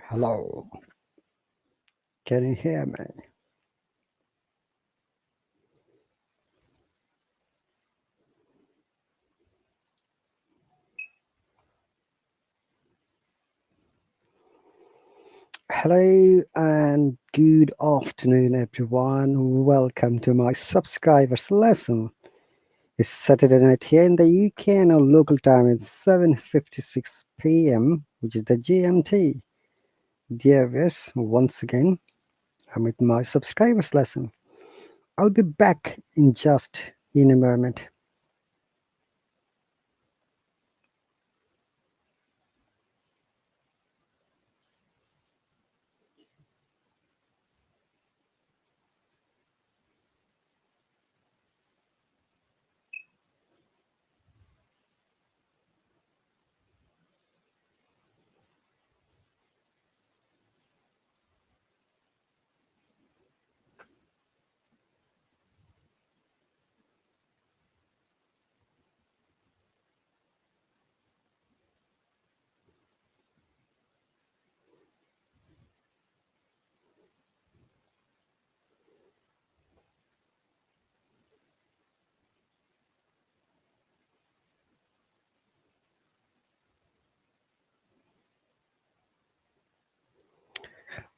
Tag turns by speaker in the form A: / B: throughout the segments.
A: Hello, can you hear me? Hello and good afternoon, everyone. Welcome to my subscribers lesson. It's Saturday night here in the UK, and our local time is 7:56 p.m., which is the GMT. Dear viewers, once again, I'm with my subscribers lesson. I'll be back in a moment.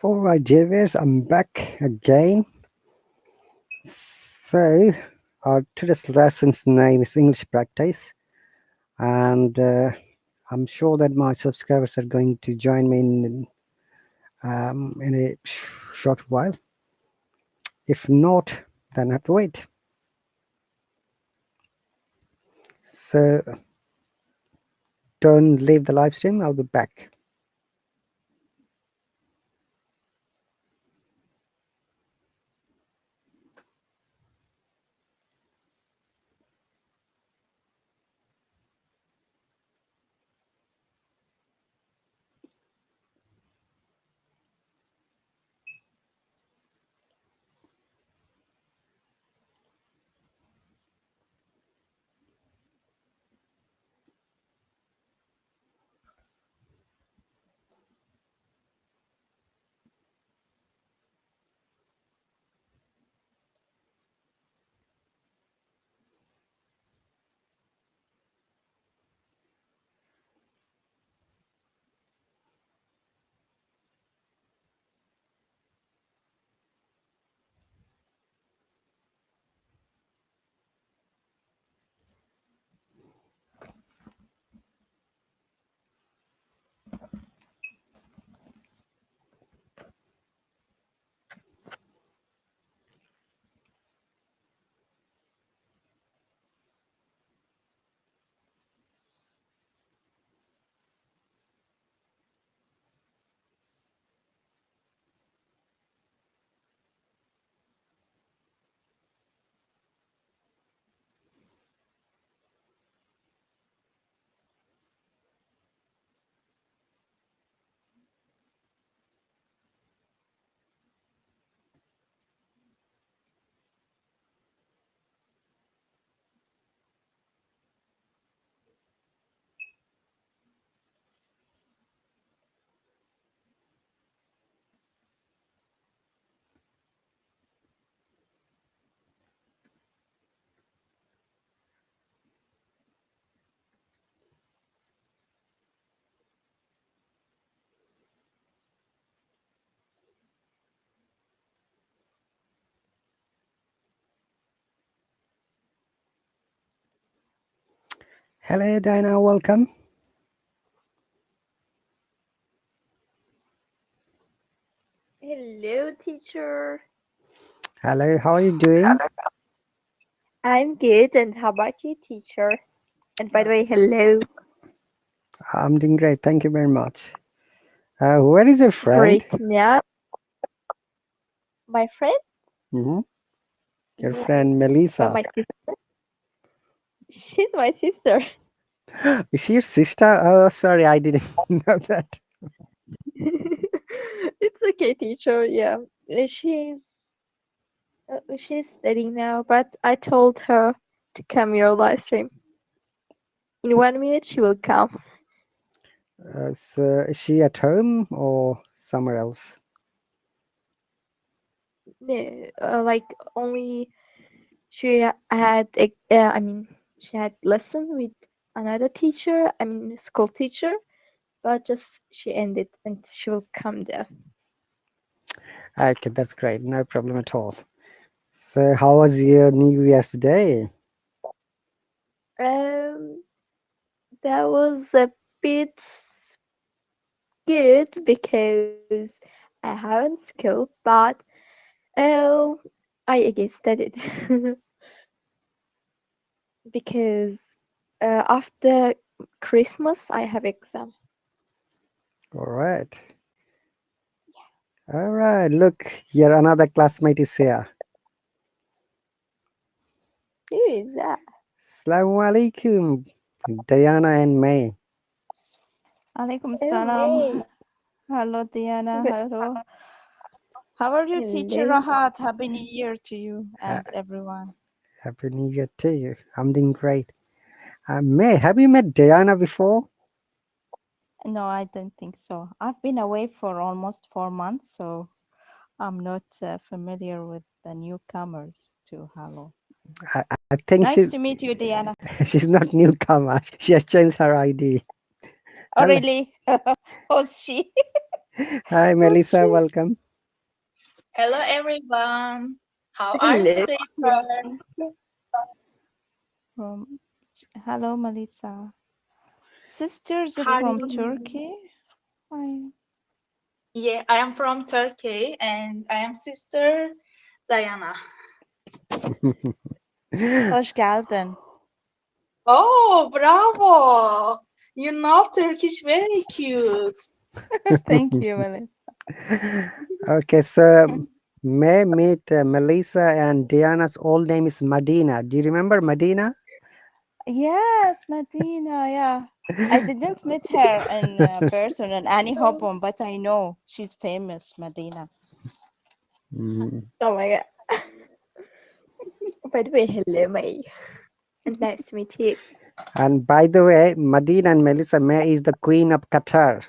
A: All right, dear viewers, I'm back again. So, our today's lesson's name is English Practice, and I'm sure that my subscribers are going to join me in a short while. If not, then I have to wait. So, don't leave the live stream. I'll be back. Hello, Diana. Welcome.
B: Hello, teacher.
A: Hello. How are you doing?
B: I'm good, and how about you, teacher? And by the way, hello.
A: I'm doing great. Thank you very much. Where is your friend?
B: Great to know. My friend?
A: Hmm. Your
B: You mean
A: friend Melissa.
B: my sister? She's my sister.
A: Is she your sister? Oh, sorry, I didn't know that.
B: It's okay, teacher. Yeah, she's studying now, but I told her to come your live stream. In 1 minute, she will come.
A: So is she at home or somewhere else?
B: No, like only she had she had lesson with another teacher. I mean, school teacher, but just she ended and she will come there.
A: Okay, that's great. No problem at all. So how was your New Year's Day?
B: Um, that was a bit good because I haven't school, but oh, I against it because after Christmas I have exam.
A: All right. All right. Look, your another classmate is here.
B: Who is that?
A: Assalamu alaikum, Diana and May.
C: Alaikum
B: Oh,
C: salam.
B: May.
C: Hello, Diana.
B: But
C: Hello. How are you, teacher
B: hello.
C: Rahat? Happy New Year to you
A: Ha-
C: and everyone.
A: Happy New Year to you. I'm doing great. May, have you met Diana before?
C: No, I don't think so. I've been away for almost 4 months, so I'm not familiar with the newcomers to Hello.
A: I think
C: Nice to meet you, Diana.
A: she's not newcomer. She has changed her ID.
C: Oh,
A: Hello.
C: really? Who's she?
A: Hi,
C: Who's
A: Melissa.
C: she?
A: Welcome.
D: Hello everyone. How are you
B: Hello.
D: today, sir?
C: From Hello, Melissa. Sisters
D: How
C: from
D: is
C: Turkey. Hi.
D: Yeah, I am from Turkey and I am sister Diana.
C: Hoş geldin.
D: Oh, bravo! You know Turkish very cute.
C: Thank you, Melissa.
A: Okay, so May meet Melissa and Diana's old name is Medina. Do you remember Medina?
C: Yes, Medina, yeah. I didn't meet her in person in any hobby, but I know she's famous, Medina.
A: Mm.
B: Oh my god. By the way, hello, May. And nice to meet you.
A: And by the way, Medina and Melissa, May is the queen of Qatar.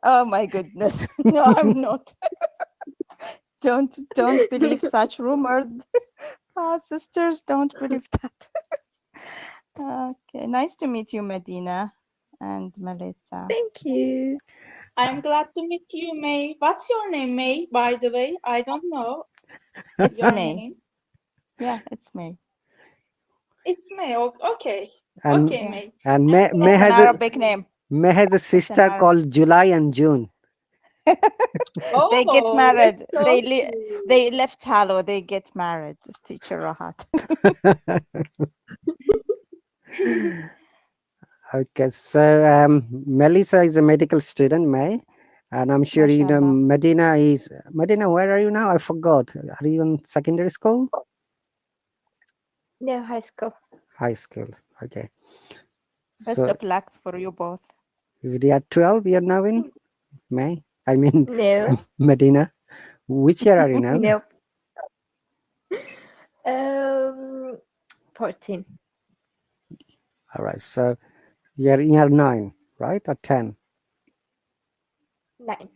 C: Oh my goodness. No, I'm not. Don't believe such rumors. Sisters, don't believe that. Okay, nice to meet you, Medina and Melissa.
B: Thank you.
D: I am glad to meet you, May. What's your name, May, by the way? I don't know
C: It's
D: your
C: May.
D: name.
C: Yeah, it's May.
D: It's May. Okay.
A: And
D: Okay,
C: Yeah,
D: May.
A: and
D: I'm glad
C: it's an
D: to meet
C: Arabic
D: you.
C: name.
A: May has a
C: It's an
A: sister
C: Arab.
A: called July and June.
C: They get
D: Oh,
C: married.
D: that's so cute.
C: They left Halo. They get married. Teacher Rahat.
A: Okay, so Melissa is a medical student, May, and I'm sure you know
C: MashaAllah.
A: Medina is Medina. Where are you now? I forgot. Are you in secondary school?
B: No, high school.
A: High school. Okay.
C: Best
A: So
C: of luck for you both.
A: is it year 12 you're now in? May? I mean
B: No,
A: Medina. Which year are you now?
B: nope. Um, 14.
A: All right. So you're in year 9, right? Or 10?
B: 9.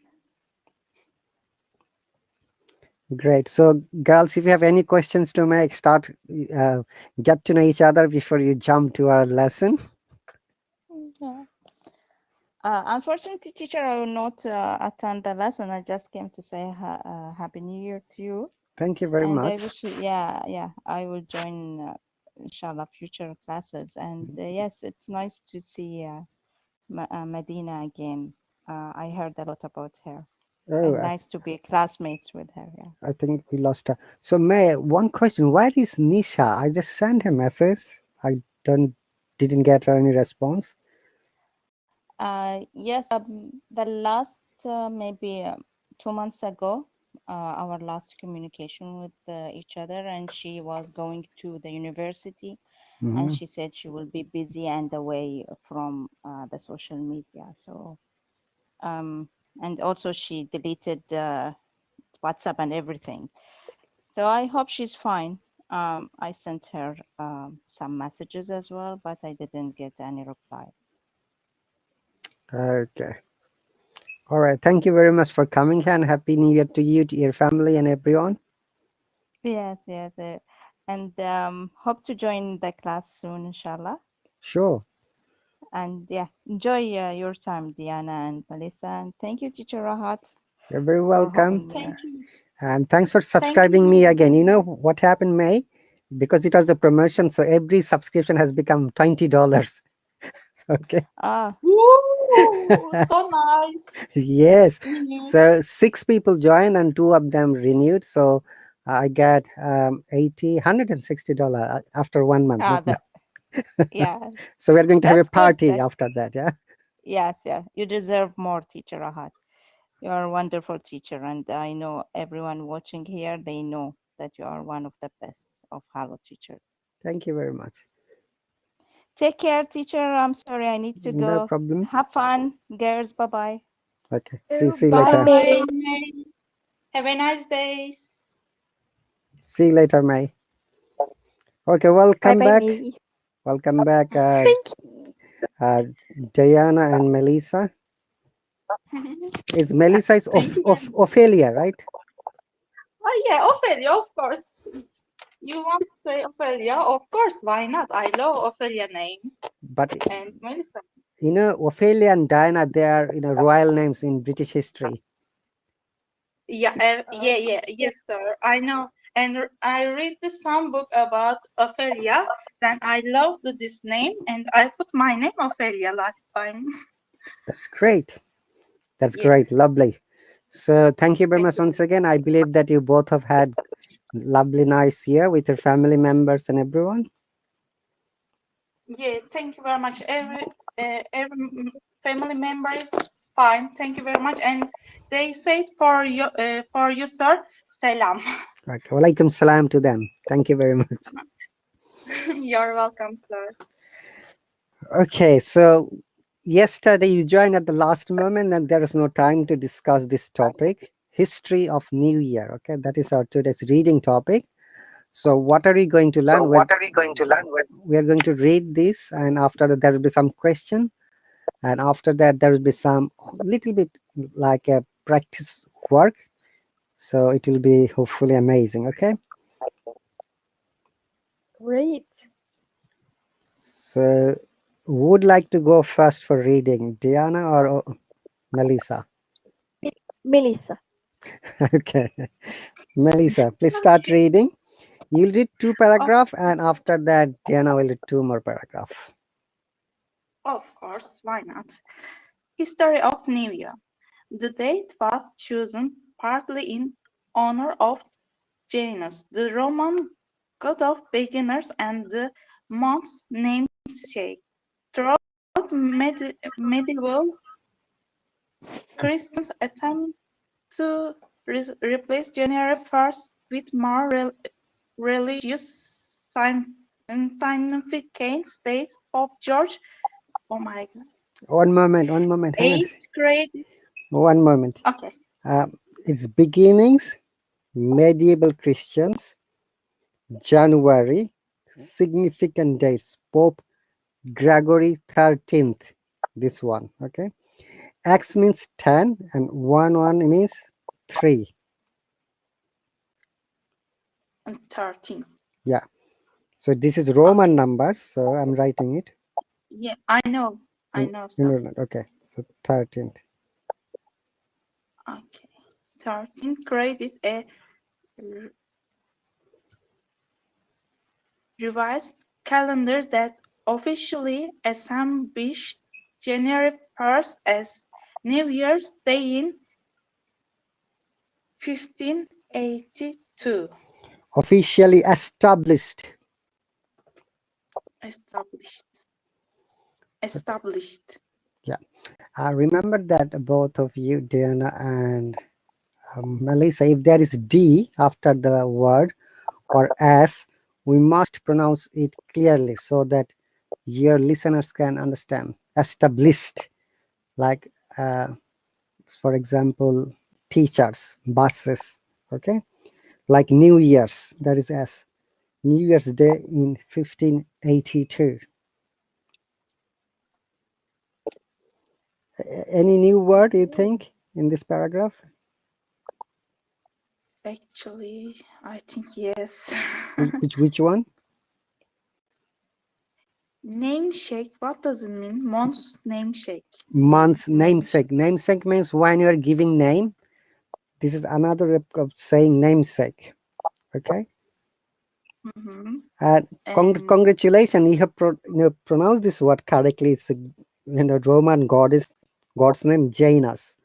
A: Great. So, girls, if you have any questions to make, start uh, get to know each other before you jump to our lesson.
C: Yeah. Unfortunately, teacher, I will not attend the lesson. I just came to say Happy New Year to you.
A: Thank you very
C: And I
A: much.
C: wish you, yeah, I will join, inshallah, future classes. And yes, it's nice to see Medina again. I heard a lot about her.
A: Oh,
C: And nice to be classmates with her. Yeah.
A: I think we lost her. So, May, one question: where is Nisha? I just sent a message. I don't didn't get any response.
C: Yes, the last maybe 2 months ago, our last communication with each other, and she was going to the university, and
A: Hmm.
C: she said she will be busy and away from the social media. So, and also she deleted WhatsApp and everything. So I hope she's fine. I sent her some messages as well, but I didn't get any reply.
A: Okay. All right. Thank you very much for coming, and Happy New Year to you, to your family, and everyone.
C: Yes, yes. And hope to join the class soon, inshallah.
A: Sure.
C: And yeah, enjoy your time, Diana and Melissa. And thank you, Teacher Rahat,
A: You're very
C: for
A: welcome.
C: having me here.
D: Thank you.
A: And thanks for
D: Thank
A: subscribing me
D: you.
A: again. You know what happened, May? Because it was a promotion, so every subscription has become $20. Okay.
C: Ah,
D: Woo! So nice.
A: Yes.
D: News.
A: So 6 people joined and 2 of them renewed. So I got 80, $160 after 1 month.
C: ah,
A: Not now.
C: that yeah,
A: So we're going to have a
C: that's good.
A: party after that. Yeah.
C: Yes, yeah. You deserve more, Teacher Rahat. You are a wonderful teacher, and I know everyone watching here, they know that you are one of the best of Hello teachers.
A: Thank you very much.
C: Take care, teacher. I'm sorry, I need to
A: No
C: go.
A: problem.
C: Have fun, girls. Bye bye.
A: Okay. See you
B: Bye,
A: later.
D: Bye.
B: May.
D: May. Have a nice day.
A: See you later, May. Okay.
B: Bye,
A: Welcome
B: bye,
A: back.
B: May.
A: Welcome back,
B: Thank
A: uh, Diana and Melissa. Is Melissa is
D: Thank you very
A: of
D: much.
A: Ophelia, right?
D: Oh yeah, Ophelia, of course. You want to say Ophelia? Of course, why not? I love Ophelia name
A: But
D: and Melissa.
A: you know, Ophelia and Diana, they are royal names in British history.
D: Yeah, yes, sir. I know. And I read some book about Ophelia. Then I loved this name, and I put my name Ophelia last time.
A: That's great. That's
D: Yeah,
A: great. Lovely. So thank you very
D: thank
A: much
D: you.
A: once again. I believe that you both have had lovely, nice year with your family members and everyone.
D: Yeah, thank you very much. Family member is fine. Thank you very much. And they said for you, sir, salam.
A: Okay. Walaikum salam to them. Thank you very much.
D: You're welcome, sir.
A: Okay. So yesterday you joined at the last moment, and there is no time to discuss this topic. History of New Year. Okay. That is our today's reading topic. So what are we going to learn? We are going to read this, and after that there will be some question, and after that there will be some little bit like a practice work. So it will be hopefully amazing. Okay.
B: great.
A: So would like to go first for reading, Diana or Melissa?
B: Melissa.
A: Okay. Melissa, please start
D: Okay.
A: reading. You'll read 2
D: Of,
A: paragraph, and after that Diana will read 2 more paragraph.
D: of course, why not? History of New Year. The date was chosen partly in honor of Janus, the Roman god of beginners and the month's namesake. Throughout medieval Christians attempt to replace January 1st with more religious significance dates. Pope George, oh my god,
A: One moment, hang on.
D: eighth grade.
A: One moment.
D: Okay,
A: Uh, its beginnings, medieval Christians, January, significant dates, Pope Gregory 13th. This one, okay. X means 10 and 1 means 3.
D: and 13.
A: Yeah. So this is
D: Okay,
A: Roman numbers. So I'm writing it.
D: yeah, I know, sir.
A: Okay. So 13th.
D: Okay, 13th grade is a r- revised calendar that officially established January 1st as New Year's Day in 1582.
A: Officially established.
D: Established.
A: Okay.
D: Established.
A: Yeah. Remember that both of you, Diana and Melissa, if there is D after the word or S, we must pronounce it clearly so that your listeners can understand. Established, like for example, teachers, buses, okay? Like New Year's, that is S. New Year's Day in 1582. Any new word you think in this paragraph?
D: Actually, I think yes.
A: Which one?
D: Namesake. What does it mean? Month's namesake.
A: Month's namesake. Namesake means when you are giving name. This is another way of saying namesake. Okay.
D: Mhm.
A: And
D: And
A: congratulations, you have pronounced this word correctly. It's a Roman god's name Janus,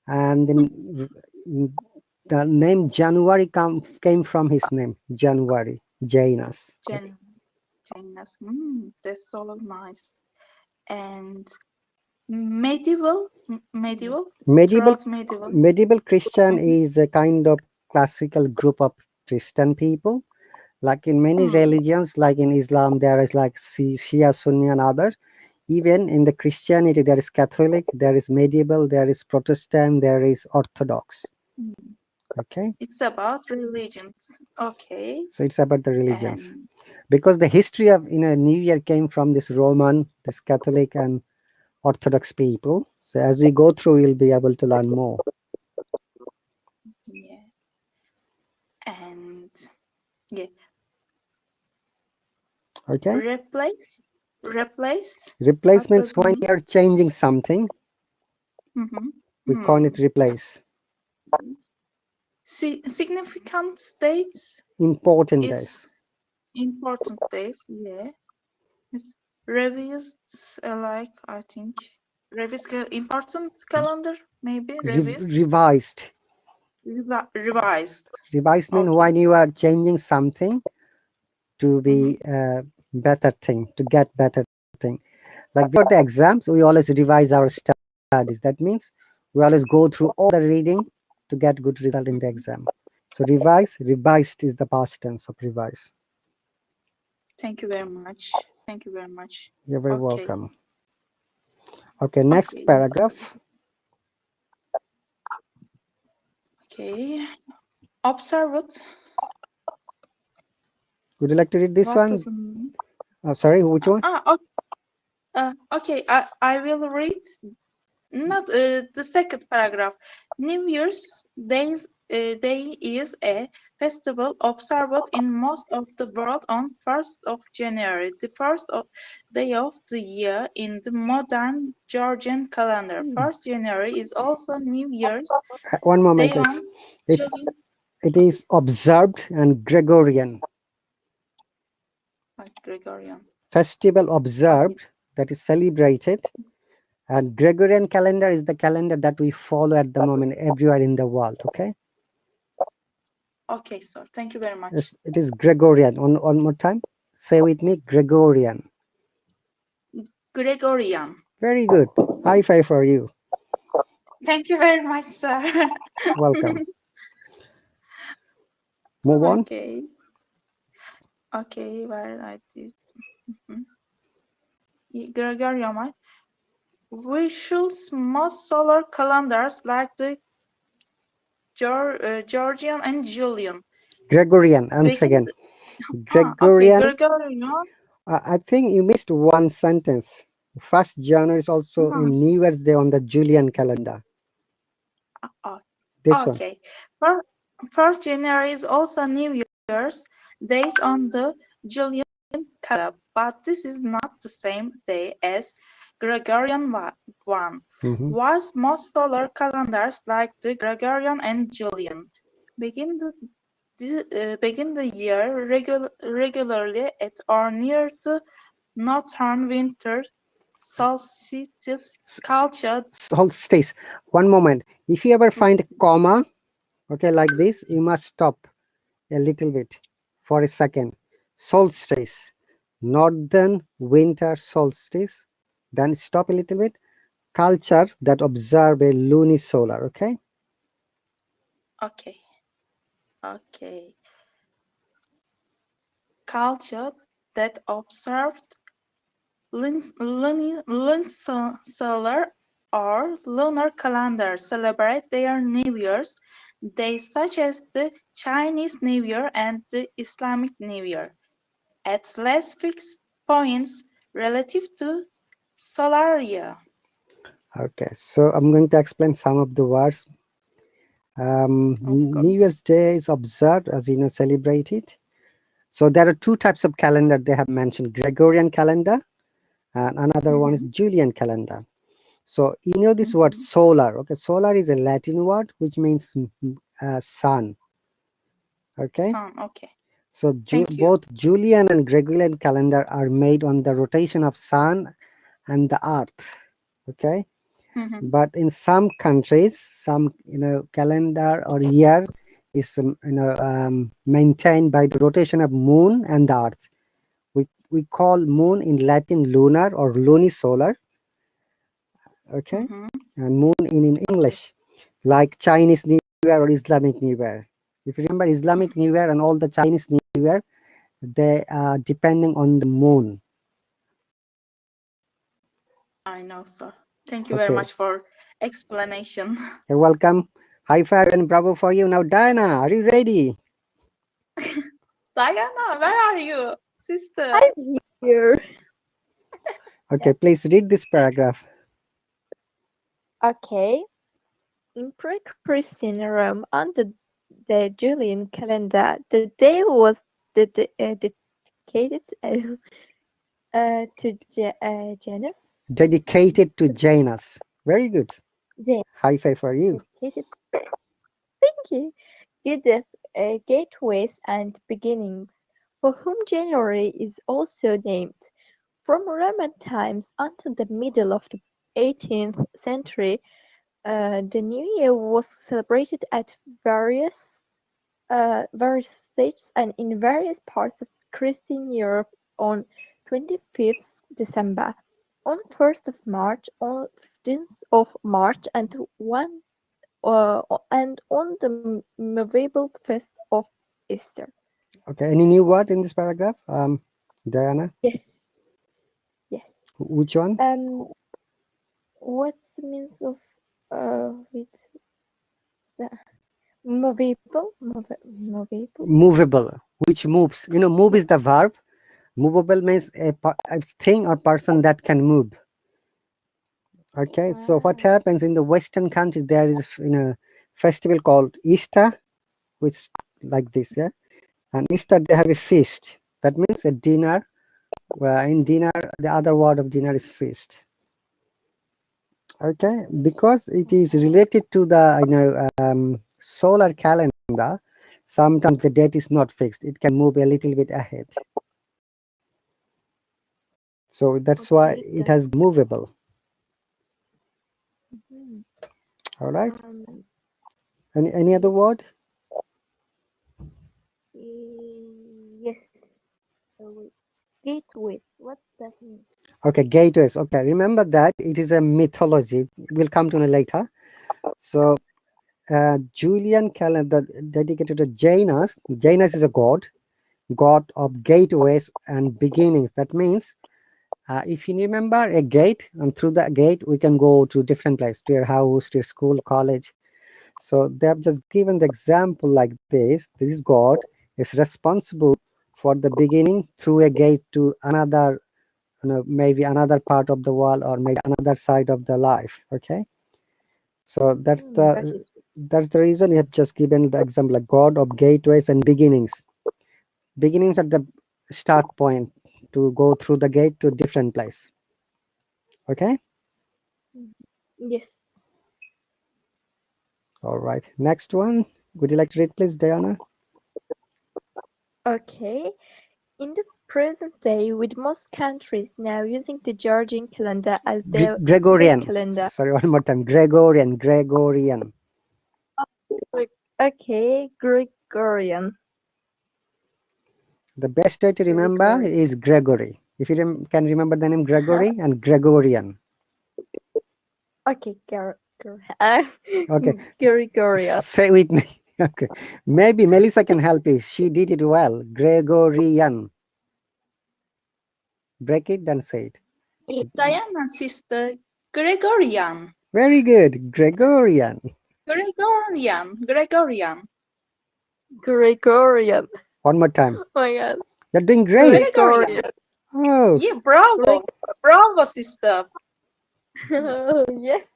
A: and then the name January came from his name January Janus. Okay.
D: Janus. That's so nice. And medieval, medieval,
A: Medieval
D: throughout medieval.
A: medieval Christian
D: Mhm.
A: is a kind of classical group of Christian people. Like in many
D: Hmm.
A: religions, like in Islam, there is like Shia, Sunni, and other. Even in the Christianity, there is Catholic, there is medieval, there is Protestant, there is Orthodox.
D: Hmm.
A: Okay,
D: It's about religions. Okay.
A: so it's about the religions
D: And
A: because the history of New Year came from this Roman, this Catholic, and Orthodox people. So as we go through, you'll be able to learn more.
D: yeah. And yeah.
A: Okay,
D: Replace. Replace. What
A: replacements
D: does it
A: when
D: mean?
A: you're changing something,
D: Mm-hmm.
A: we call it replace.
D: Significant dates
A: Important days.
D: is important days. Yeah. It's revised, like I think revised important calendar, maybe revised,
A: Revised.
D: revised.
A: Revised means
D: Okay.
A: when you are changing something to
D: Mm-hmm.
A: be a better thing, to get better thing. Like before the exams, we always revise our studies. That means we always go through all the reading to get good result in the exam. So revised is the past tense of revise.
D: Thank you very much. Thank you very much.
A: You're very
D: Okay.
A: welcome. Okay, next
D: Okay.
A: paragraph.
D: Okay. Observe it.
A: Would you like to read this
D: What
A: one?
D: does it mean?
A: Oh, sorry, which one?
D: Okay. I will read. Not the second paragraph. New Year's Day is a festival observed in most of the world on 1st of January, the day of the year in the modern Georgian calendar. 1st January is also New Year's
A: One moment,
D: Day on
A: please. It is observed and Gregorian.
D: Gregorian.
A: Festival
D: Okay.
A: observed, that is celebrated, and Gregorian calendar is the calendar that we follow at the moment everywhere in the world. Okay.
D: Okay, sir. Thank you very much.
A: Yes, it is Gregorian. One more time. Say with me, Gregorian.
D: Gregorian.
A: Very good. High five for you.
D: Thank you very much, sir.
A: Welcome. Move on.
D: Okay. Okay, where I did. Gregorian, right? Visuals most solar calendars like the Georgian and Julian.
A: Gregorian. Once
D: Begin
A: again.
D: okay,
A: Gregorian.
D: Gregorian.
A: I think you missed one sentence. 1st January is also in New Year's Day on the Julian calendar. This one.
D: Okay. 1st January is also New Year's days on the Julian calendar, but this is not the same day as Gregorian one. Was most solar calendars like the Gregorian and Julian begin the year regularly at or near the northern winter solstice culture.
A: Solstice. One moment. If you ever find a comma, okay, like this, you must stop a little bit for a second. Solstice. Northern winter solstice. Then stop a little bit. Cultures that observe a lunisolar. Okay.
D: Okay. Okay. Culture that observed lunisolar or lunar calendar celebrate their New Year's days such as the Chinese New Year and the Islamic New Year at less fixed points relative to solar year.
A: Okay, so I'm going to explain some of the words.
D: Of
A: New
D: course.
A: Year's Day is observed, as you know, celebrated. So there are two types of calendar they have mentioned: Gregorian calendar, and another one is
D: Mm-hmm.
A: Julian calendar. So you know this word
D: Mm-hmm.
A: solar. Okay, solar is a Latin word which means sun. Okay,
D: Sun. Okay.
A: so
D: Thank you.
A: both Julian and Gregorian calendar are made on the rotation of sun and the earth. Okay,
D: Mm-hmm.
A: but in some countries, some calendar or year is maintained by the rotation of moon and the earth. We call moon in Latin lunar or lunisolar. Okay,
D: Mm-hmm.
A: and moon in
D: Okay.
A: English, like Chinese New Year or Islamic New Year. If you remember Islamic New Year and all the Chinese New Year, they are depending on the moon.
D: I know, sir. Thank you very
A: Okay,
D: much for explanation.
A: you're welcome. High five and bravo for you. Now, Diana, are you ready?
D: Diana, where are you, sister?
B: I'm here.
A: Okay, please read this paragraph.
B: Okay. In pre-Christian Rome, under the Julian calendar, the day was dedicated to Janus.
A: Dedicated to Janus. Very good.
B: Jan-
A: High five for you.
B: Dedicated. Thank you. Give gateways and beginnings, for whom January is also named. From Roman times until the middle of the 18th century, the New Year was celebrated at various stages and in various parts of Christian Europe on 25th December, on 1st of March, on 15th of March, uh, and on the movable feast of Easter.
A: Okay, any new word in this paragraph? Diana,
B: Yes, yes.
A: which one?
B: What's the means of with the movable?
A: Movable, which moves. Move is the verb. Movable means a thing or person that can move. Okay, so what
B: Ah,
A: happens in the Western countries? There is festival called Easter, which like this, yeah. And Easter they have a feast. That means a dinner. Where in dinner, the other word of dinner is feast. Okay, because it is related to the solar calendar. Sometimes the date is not fixed. It can move a little bit ahead. So that's why
B: okay,
A: it
B: got
A: has movable.
B: it.
A: All right.
B: Um,
A: Any other
B: yes,
A: word?
B: yes. Wait. Gateways. What's that mean?
A: Okay, gateways. Okay, remember that it is a mythology. We'll come to it later. So Julian calendar dedicated to Janus. Janus is a god of gateways and beginnings. That means if you remember a gate, and through that gate we can go to different places, to your house, to your school, college. So they have just given the example like this. This god is responsible for the beginning through a gate to another, maybe another part of the world or maybe another side of the life. Okay, so
B: Got it.
A: that's the reason you have just given the example, like god of gateways and beginnings. Beginnings at the start point to go through the gate to a different place. Okay.
B: Yes.
A: All right. Next one. Would you like to read, please, Diana?
B: Okay. In the present day, with most countries now using the Georgian calendar as their state
A: Gregorian.
B: calendar.
A: Sorry, one more time. Gregorian. Gregorian.
B: Okay, Gregorian.
A: The best way to remember
B: Gregorian.
A: is Gregory. If you can remember the name Gregory and Gregorian.
B: Okay,
A: Okay.
B: Gregorian.
A: Say with me. Okay. Maybe Melissa can help you. She did it well. Gregorian. Break it, then say it.
D: Diana, sister. Gregorian.
A: Very good. Gregorian.
D: Gregorian. Gregorian.
B: Gregorian.
A: One more time.
B: Oh my god.
A: You're doing great.
D: Gregorian.
B: Gregorian.
A: Oh,
D: Yeah, bravo. Bravo, sister.
B: Yes.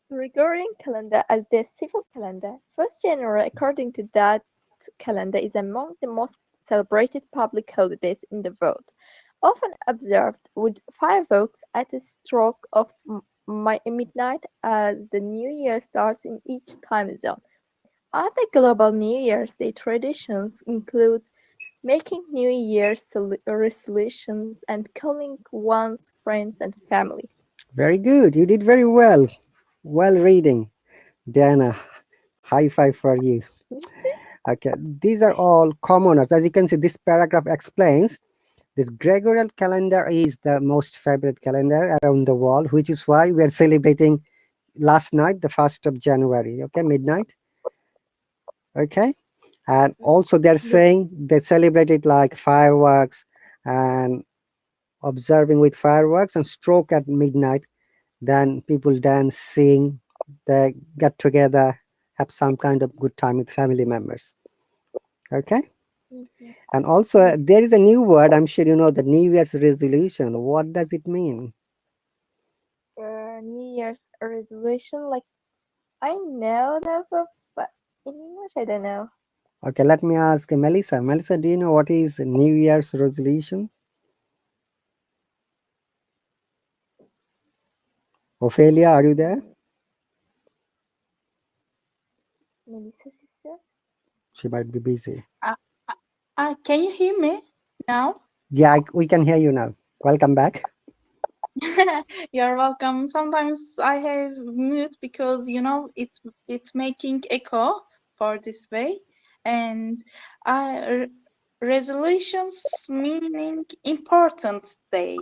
B: Gregorian calendar as the civil calendar. 1st January, according to that calendar, is among the most celebrated public holidays in the world, often observed with fireworks at a stroke of midnight as the new year starts in each time zone. Other global New Year's Day traditions include making New Year's resolutions and calling one's friends and family.
A: Very good. You did very well. Well reading, Diana. High five for you. Okay, these are all commoners. As you can see, this paragraph explains this Gregorian calendar is the most favorite calendar around the world, which is why we are celebrating last night, the 1st of January, okay, midnight. Okay, and also they're
B: Yes.
A: saying they celebrate it like fireworks and observing with fireworks and stroke at midnight. Then people dance, sing, they get together, have some kind of good time with family members. Okay.
B: Mhm.
A: And also,
B: Yes.
A: there is a new word. I'm sure you know the New Year's resolution. What does it mean?
B: New Year's resolution, like I know that, but in English I don't know.
A: Okay, let me ask Melissa. Melissa, do you know what is New Year's resolutions? Ophelia, are you there?
B: Mm, Melissa sister?
A: She might be busy.
D: Uh, can you hear me now?
A: Yeah, we can hear you now. Welcome back.
D: You're welcome. Sometimes I have mute because it's making echo for this way, and resolutions meaning important day.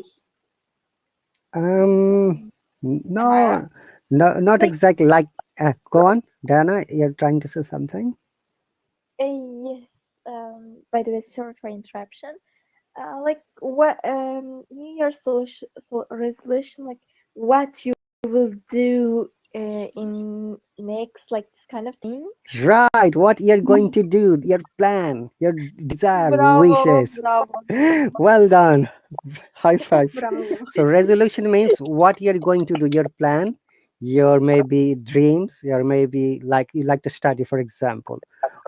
A: Um,
B: Mm,
D: Am I
A: no,
D: right?
A: no, not
B: like
A: exactly. Like, go on, Diana. You're trying to say something.
B: yes. By the way, sorry for interruption. Like what New Year's resolution, like what you will do in next, like this kind of thing.
A: Right. What you're going to do, your plan, your desire,
D: Bravo,
A: wishes.
D: bravo,
A: Well done. High five.
D: bravo.
A: So resolution means what you're going to do, your plan, your maybe dreams, your maybe like you like to study, for example,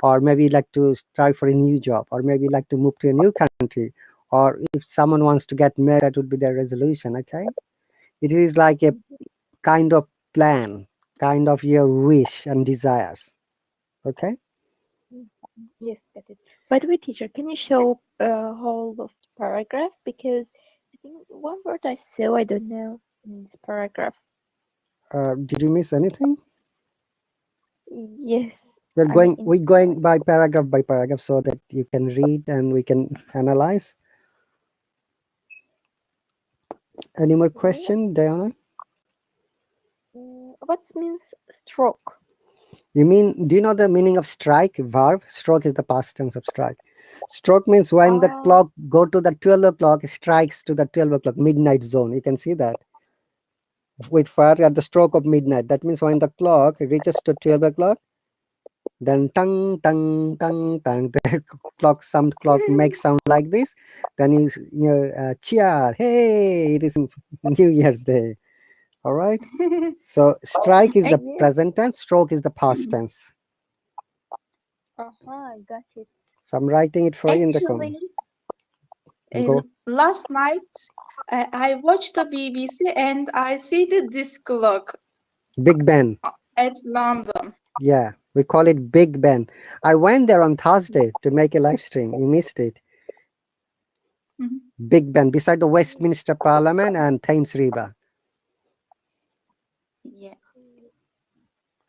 A: or maybe you like to try for a new job, or maybe you like to move to a new country, or if someone wants to get married, that would be their resolution. Okay, it is like a kind of plan, kind of your wish and desires. Okay.
B: Mhm. Yes, got it. By the way, teacher, can you show whole of the paragraph? Because I think one word I saw, I don't know in this paragraph.
A: Did you miss anything?
B: Yes,
A: We're
B: I mean
A: going
B: in
A: we're
B: this
A: going
B: paragraph.
A: by paragraph so that you can read and we can analyze. Any more
B: Okay.
A: question, Diana?
B: What means stroke?
A: You mean, do you know the meaning of strike? Verb. Stroke is the past tense of strike. Stroke means when the
B: Ah,
A: clock go to the 12 o'clock, it strikes to the 12 o'clock midnight zone. You can see that with fire at the stroke of midnight. That means when the clock reaches to 12 o'clock, then tung tung tung tung, the clock makes sound like this. Then cheer, hey, it is New Year's Day. All right. So strike is the
D: Ac-
B: yes.
A: present tense, stroke is the past tense.
B: Got it.
A: So I'm writing it for you in the comment.
D: Actually,
A: Go.
D: last night I watched the BBC and I see this clock
A: Big Ben.
D: at London.
A: Yeah, we call it Big Ben. I went there on Thursday to make a live stream. You missed it.
D: Mhm.
A: Big Ben, beside the Westminster Parliament and Thames River.
D: Yeah.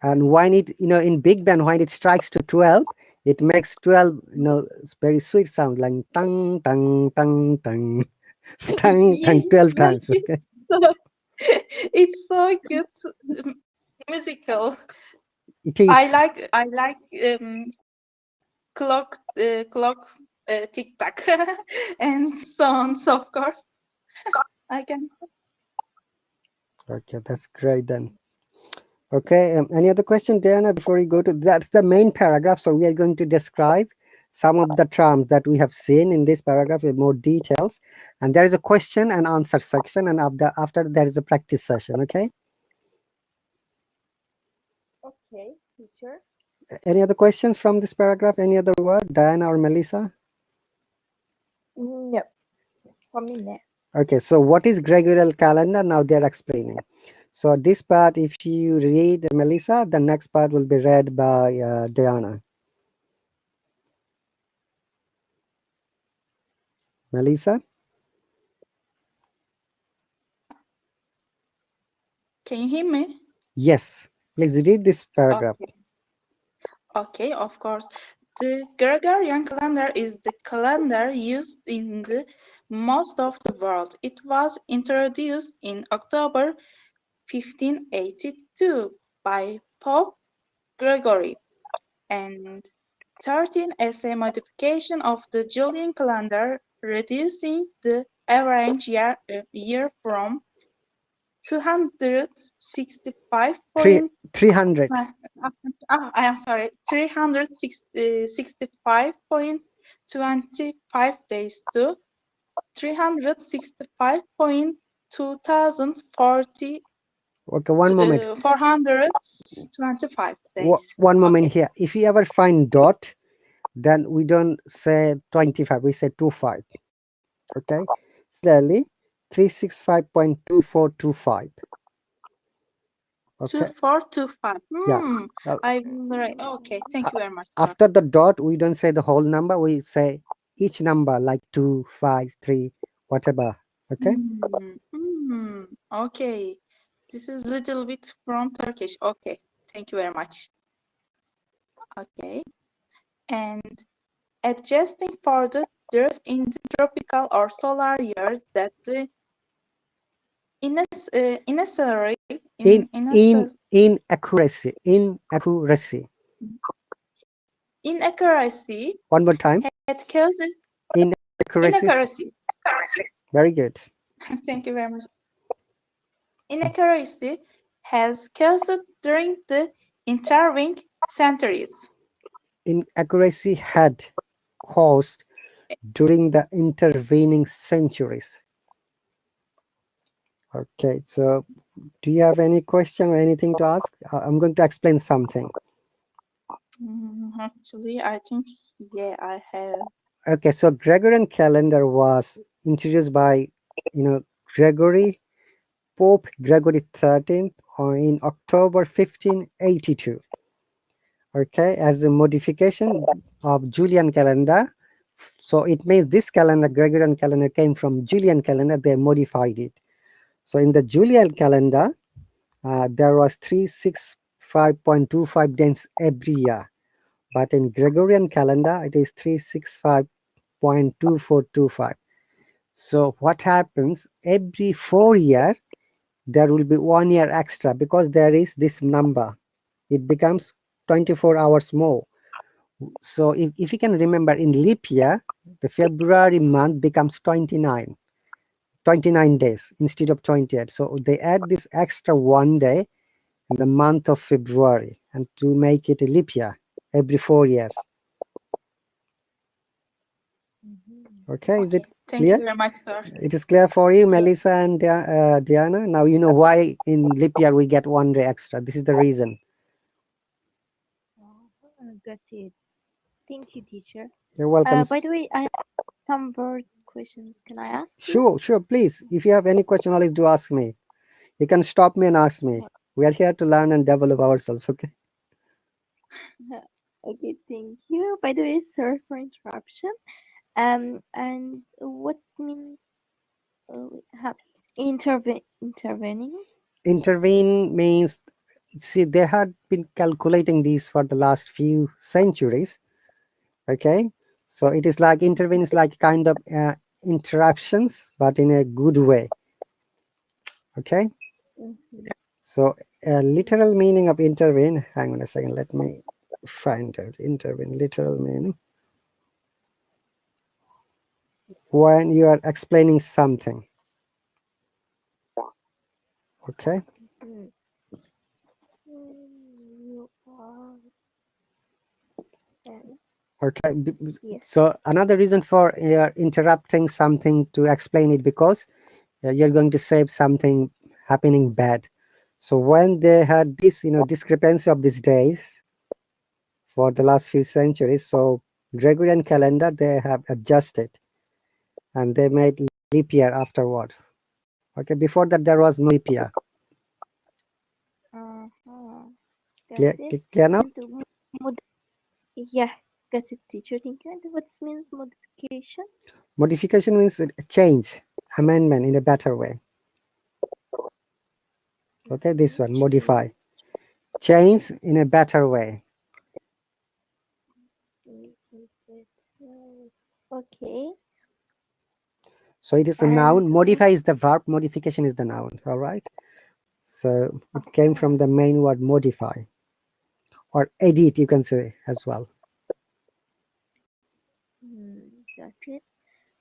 A: And when it, in Big Ben, when it strikes to 12, it makes 12, it's very sweet sound like tang, tang, tang, tang, tang,
D: Yeah,
A: tang, 12
D: like
A: times. Okay.
D: so it's so good musical.
A: It is.
D: I like clock tick tock and songs, of course. I can.
A: Okay, that's great then. Okay, any other question, Diana, before we go to that's the main paragraph. So we are going to describe some of the terms that we have seen in this paragraph with more details. And there is a question and answer section, and after there is a practice session. Okay.
B: Okay, teacher.
A: Any other questions from this paragraph? Any other word, Diana or Melissa?
B: No, for me no.
A: Okay, so what is Gregorian calendar? Now they're explaining. So this part, if you read Melissa, the next part will be read by Diana. Melissa?
D: Can you hear me?
A: Yes, please read this paragraph.
D: Okay, of course. The Gregorian calendar is the calendar used in the most of the world. It was introduced in October 1582 by Pope Gregory, and 13 as a modification of the Julian calendar, reducing the average year from 265
A: 300.
D: I am sorry, 365.25 days to 365.2040
A: Okay, one moment.
D: 425 days.
A: One moment
D: Okay.
A: here. If you ever find dot, then we don't say 25, we say 25. Okay, slowly 365.2425. Okay.
D: 2425.
A: Yeah.
D: I'm right. Okay, thank you very much, sir.
A: After the dot, we don't say the whole number. We say each number, like 2, 5, 3, whatever. Okay.
D: Okay. This is little bit from Turkish. Okay. Thank you very much. Okay. And adjusting for the drift in the tropical or solar year that the inaccuracy inaccuracy
A: One more time.
D: had causes
A: Inaccuracy. Very good.
D: Thank you very much. Inaccuracy has caused during the intervening centuries.
A: Inaccuracy had caused during the intervening centuries. Okay, so do you have any question or anything to ask? I'm going to explain something.
D: Actually, I think, yeah, I have.
A: Okay, so Gregorian calendar was introduced by, Pope Gregory 13th in October 1582. Okay, as a modification of Julian calendar. So it means this calendar, Gregorian calendar, came from Julian calendar. They modified it. So in the Julian calendar, there was 365.25 days every year, but in Gregorian calendar, it is 365.2425. So what happens every 4 years, there will be 1 year extra because there is this number. It becomes 24 hours more. So if you can remember, in leap year, the February month becomes 29 days instead of 28. So they add this extra 1 day in the month of February and to make it a leap year every 4 years. Okay, is it
D: Thank
A: clear?
D: you very much, sir.
A: It is clear for you, Melissa and Diana. Now you know why in leap year we get 1 day extra. This is the reason.
B: Got it. Thank you, teacher.
A: You're welcome.
B: By the way, I have some birds questions. Can I ask?
A: Sure, please. If you have any question, always do ask me. You can stop me and ask me. We are here to learn and develop ourselves, okay?
B: Okay, thank you. By the way, sorry for interruption. And what means intervening?
A: Intervene means, see, they had been calculating these for the last few centuries, okay? So it is like intervene is like kind of interruptions, but in a good way, okay? So literal meaning of intervene, hang on a second, let me find it. Intervene, literal meaning. When you are explaining something, okay?
B: You are
A: Okay.
B: Yes.
A: So another reason for interrupting something to explain it, because you're going to save something happening bad. So when they had this, discrepancy of these days for the last few centuries, so Gregorian calendar they have adjusted and they made leap year afterward. Okay, before that there was no leap year.
B: Uh-huh. Got
A: Clear,
B: it.
A: clear now?
B: And yeah, got it, teacher. Thank you. And what means modification?
A: Modification means a change, amendment in a better way. Okay, this one, modify. Change in a better way.
B: Okay.
A: So it is a
B: And
A: noun. Modify is the verb, modification is the noun. All right. So it came from the main word modify, or edit, you can say as well.
B: got it.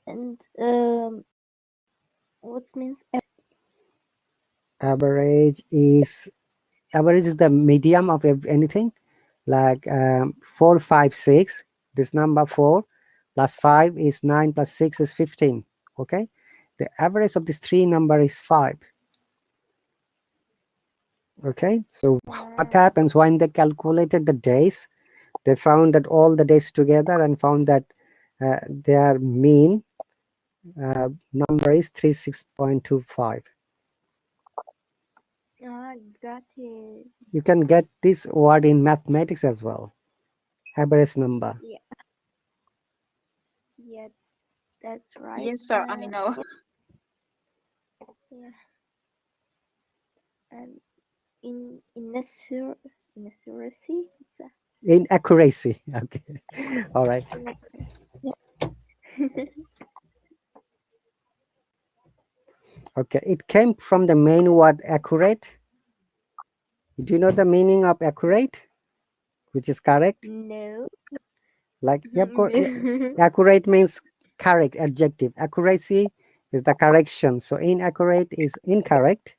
B: And what means
A: Average is the medium of anything, like 4, 5, 6. This number 4 plus 5 is 9 plus 6 is 15. Okay, the average of these three number is 5. Okay, so what happens when they calculated the days? They found that all the days together and found that their mean number is 36.25.
B: got it.
A: You can get this word in mathematics as well. Average number.
B: Yeah, that's right.
D: Yes, sir, I know.
B: Yeah. And inaccuracy, it's
A: Inaccuracy. Okay. All right. Okay. It came from the main word accurate. Do you know the meaning of accurate? Which is correct?
B: no.
A: Like, yep, accurate means correct adjective. Accuracy is the correction. So inaccurate is incorrect.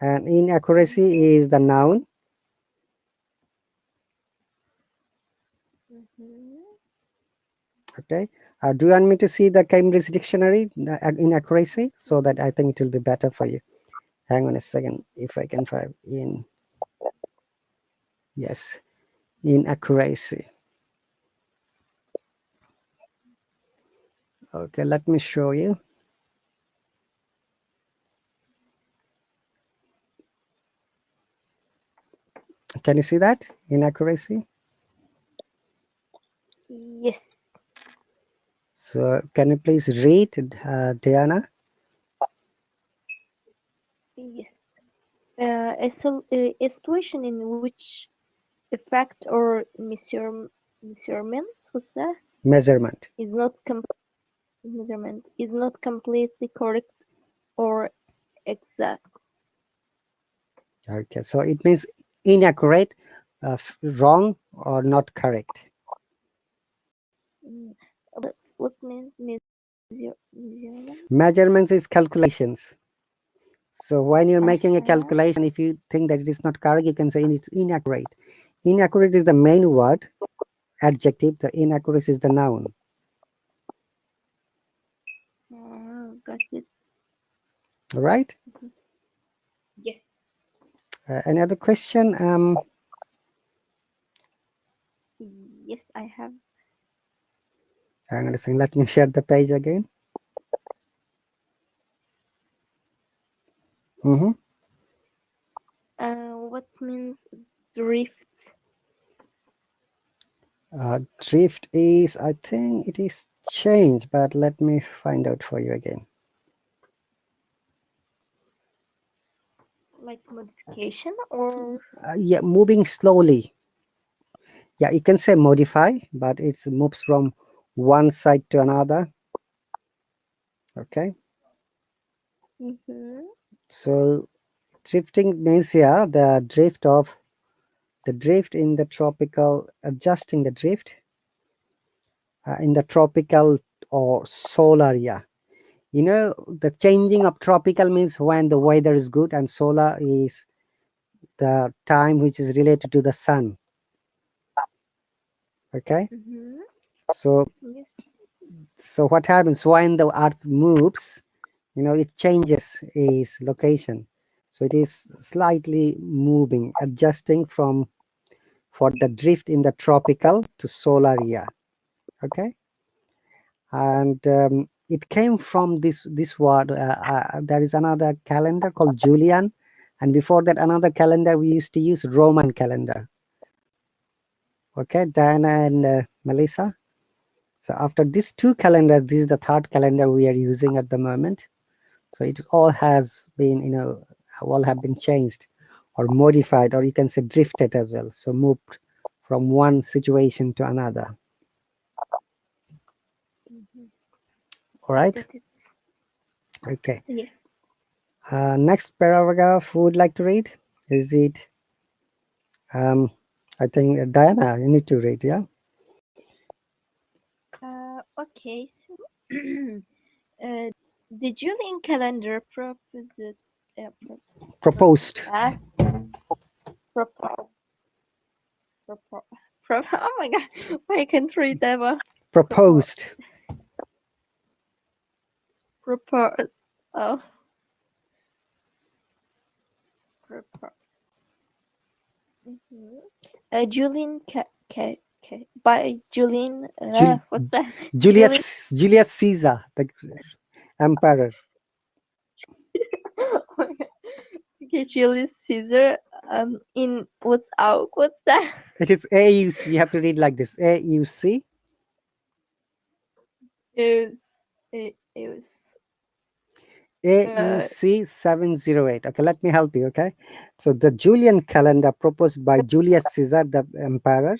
A: And inaccuracy is the noun. Okay. Do you want me to see the Cambridge dictionary, inaccuracy, so that I think it will be better for you? Hang on a second, if I can find in. Yes, inaccuracy. Okay, let me show you. Can you see that? Inaccuracy.
B: Yes.
A: So can you please read, Diana?
B: Yes. A situation in which a fact or measurement, what's that?
A: Measurement.
B: Is not measurement is not completely correct or exact.
A: Okay, so it means inaccurate, wrong, or not correct.
B: What means measurement?
A: Measurements is calculations. So when you're making a calculation, if you think that it is not correct, you can say it's inaccurate. Inaccurate is the main word, adjective. The inaccuracy is the noun.
B: Got it.
A: All right.
B: Yes.
A: Any other question?
B: Yes, I have.
A: I'm going to say, let me share the page again.
B: What means drift?
A: Drift is, I think it is change, but let me find out for you again.
B: Like modification or?
A: Yeah, moving slowly. Yeah, you can say modify, but it moves from one side to another. Okay. So drifting means, yeah, the drift in the tropical, adjusting the drift in the tropical or solar, yeah. You know, the changing of tropical means when the weather is good, and solar is the time which is related to the sun. Okay,
B: Mhm.
A: so
B: Yes.
A: what happens when the Earth moves? It changes its location, so it is slightly moving, adjusting from for the drift in the tropical to solar area. Okay, and it came from this word. There is another calendar called Julian, and before that another calendar we used to use Roman calendar. Okay, Diana and Melissa. So after these two calendars, this is the third calendar we are using at the moment. So it all has been, all have been changed or modified, or you can say drifted as well. So moved from one situation to another.
B: Mhm.
A: All right.
B: Got it.
A: Okay.
B: Yes.
A: Next paragraph, who would like to read? Is it? I think Diana, you need to read. Yeah.
B: Okay. So, uh, the Julian calendar proposes pro,
A: Proposed.
B: uh, propose, propo, oh my god, I can't read that one. Propo,
A: Proposed.
B: propose. Oh, propose. Mhm. Julian by Julian.
A: Jul-
B: What's that? Julian.
A: Julius Caesar, the emperor.
B: Okay, Julius Caesar. In what's that?
A: It is AUC. You have to read like this. AUC.
B: It was uh,
A: AUC 708. Okay, let me help you. Okay, so the Julian calendar proposed by Julius Caesar, the emperor,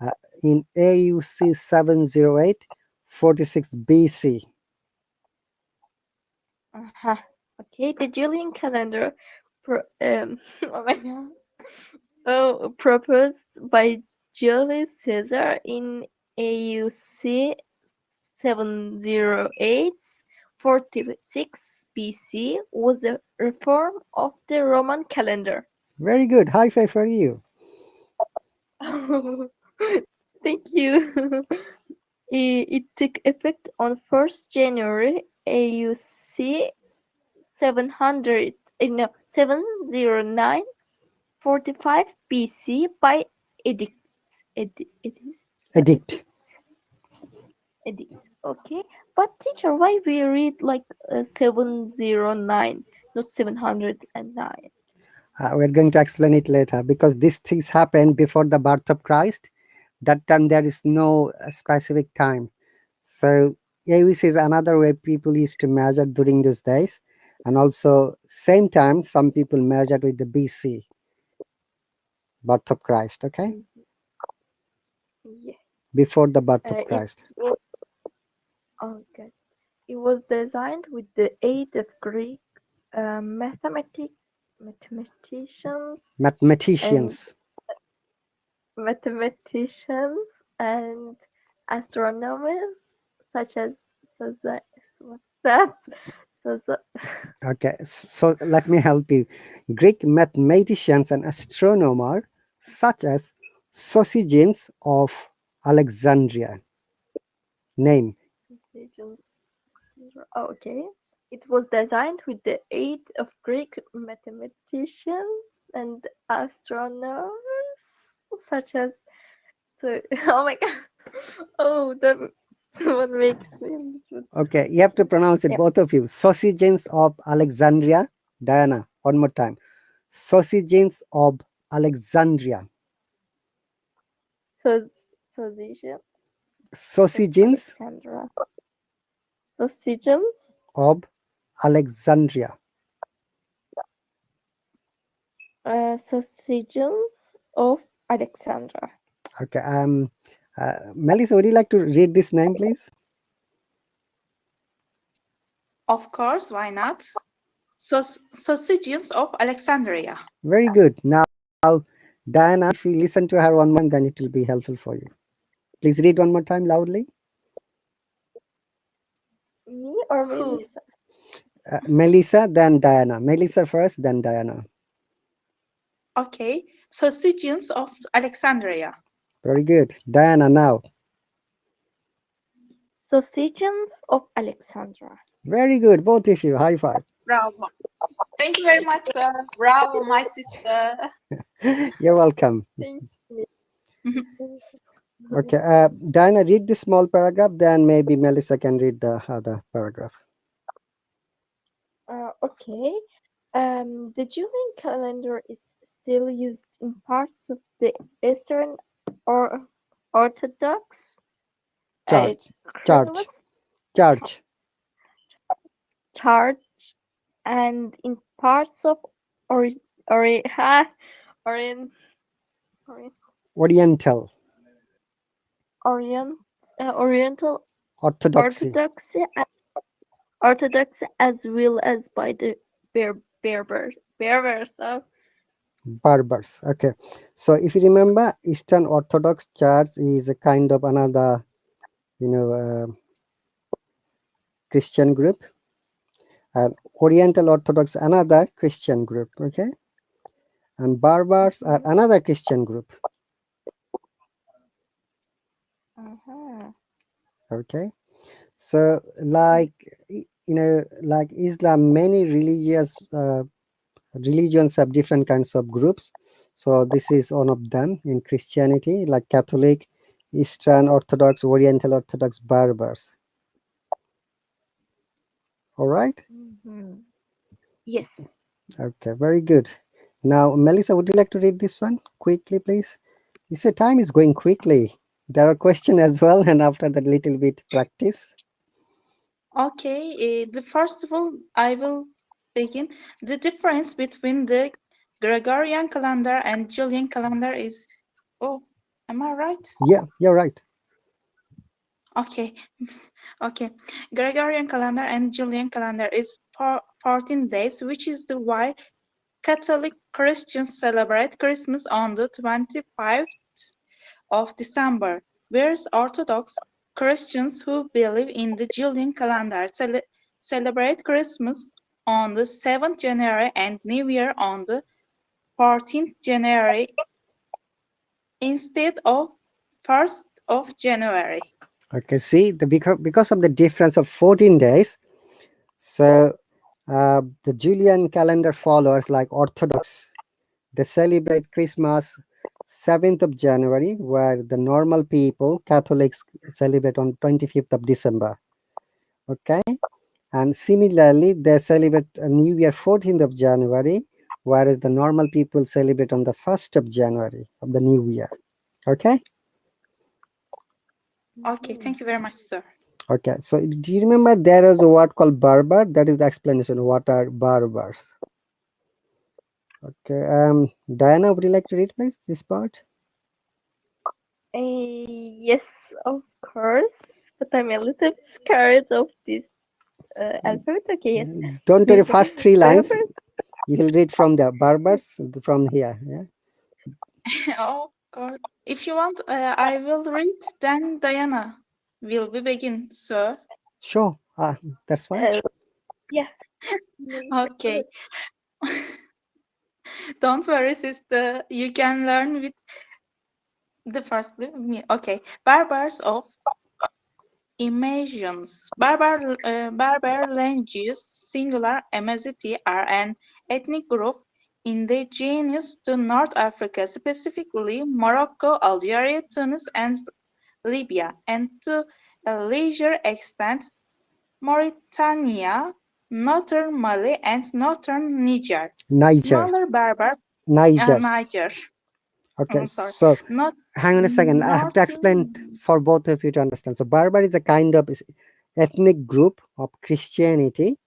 A: uh, in AUC 708, 46 BC.
B: uh-huh. Okay, the Julian calendar. Oh my god. Oh, proposed by Julius Caesar in AUC 708 46 BC was a reform of the Roman calendar.
A: Very good. High five for you.
B: Thank you. It took effect on 1st January AUC 700, no, 709 45 BC by edicts.
A: Edict.
B: Edict. Okay, but teacher, why we read like 709, not 709?
A: We're going to explain it later because these things happened before the birth of Christ. That time there is no specific time. So AUC is another way people used to measure during those days. And also same time some people measured with the BC, birth of Christ, okay?
B: Mhm. Yes.
A: Before the birth of
B: It
A: Christ.
B: was okay. It was designed with the aid of Greek mathematicians and
A: Mathematicians.
B: mathematicians and astronomers such as Suza, what's that? Suza,
A: Okay, so let me help you. Greek mathematicians and astronomer such as Sosigenes of Alexandria. Name.
B: oh, okay. It was designed with the aid of Greek mathematicians and astronomers such as so oh my god. Oh, that what makes me a little
A: Okay, you have to pronounce it,
B: yeah.
A: both of you. Sosigenes of Alexandria. Diana, one more time. Sosigenes of Alexandria.
B: So Sozation of
A: Sosigenes
B: Alexandra. Sausages,
A: of Alexandria.
B: sausages of Alexandra.
A: Okay, Melissa, would you like to read this name, please?
D: Of course, why not? Sausages of Alexandria.
A: Very good. Now, Diana, if you listen to her one more time, then it will be helpful for you. Please read one more time loudly.
B: Me or
D: Who?
B: Melissa?
A: Melissa, then Diana. Melissa first, then Diana.
D: Okay. Sausages of Alexandria.
A: Very good. Diana now.
B: Socitions of Alexandria.
A: Very good. Both of you. High five.
D: Bravo. Thank you very much, sir. Bravo, my sister.
A: You're welcome.
B: Thank you.
A: Okay. Diana, read the small paragraph, then maybe Melissa can read the other paragraph.
B: Okay. The Julian calendar is still used in parts of the Eastern or Orthodox
A: Church.
B: Christmas
A: Church.
B: Church and in parts of Ori Ori Orient Orient
A: Oriental.
B: Orient Oriental
A: Orthodoxy.
B: Orthodoxy as well as by the Berbers. So,
A: Berbers. Okay. So if you remember, Eastern Orthodox Church is a kind of another, Christian group, and Oriental Orthodox another Christian group. Okay. And Berbers are another Christian group. Okay. So like like Islam, many religions have different kinds of groups. So this is one of them in Christianity, like Catholic, Eastern Orthodox, Oriental Orthodox, Berbers. All right.
B: yes.
A: Okay, very good. Now, Melissa, would you like to read this one quickly, please? You say time is going quickly. There are questions as well, and after that little bit practice.
D: Okay, the first of all, I will begin. The difference between the Gregorian calendar and Julian calendar is, oh, am I right?
A: Yeah, you're right.
D: Okay, okay. Gregorian calendar and Julian calendar is 14 days, which is the why Catholic Christians celebrate Christmas on the 25th of December, whereas Orthodox Christians who believe in the Julian calendar celebrate Christmas on the 7th January and New Year on the 14th January instead of 1st of January.
A: Okay, see, because of the difference of 14 days, so the Julian calendar followers, like Orthodox, they celebrate Christmas 7th of January, where the normal people, Catholics, celebrate on 25th of December. Okay, and similarly, they celebrate New Year 14th of January, whereas the normal people celebrate on the 1st of January of the New Year. Okay.
D: Okay, thank you very much, sir.
A: Okay, so do you remember there is a word called Berber? That is the explanation. What are Berbers? Okay, Diana, would you like to read, please, this part?
B: Yes, of course, but I'm a little bit scared of this alphabet. Okay, yes.
A: Don't worry, first three lines.
B: Berbers.
A: You will read from the Berbers from here. Yeah.
D: Oh, God. If you want, I will read, then Diana will be begin, sir.
A: Sure. That's fine.
B: Yeah.
D: Okay. Don't worry, sister. You can learn with the first me. Okay. Barbers of Imagines. Berber languages, singular Amazigh, are an ethnic group indigenous to North Africa, specifically Morocco, Algeria, Tunis, and Libya, and to a lesser extent Mauritania, northern Mali, and northern Niger.
A: Niger.
D: Smaller Berber,
A: Niger.
D: Niger.
A: Okay,
D: I'm sorry.
A: so
D: Not
A: hang on a second. I have to explain for both of you to understand. So Berber is a kind of ethnic group of Christianity.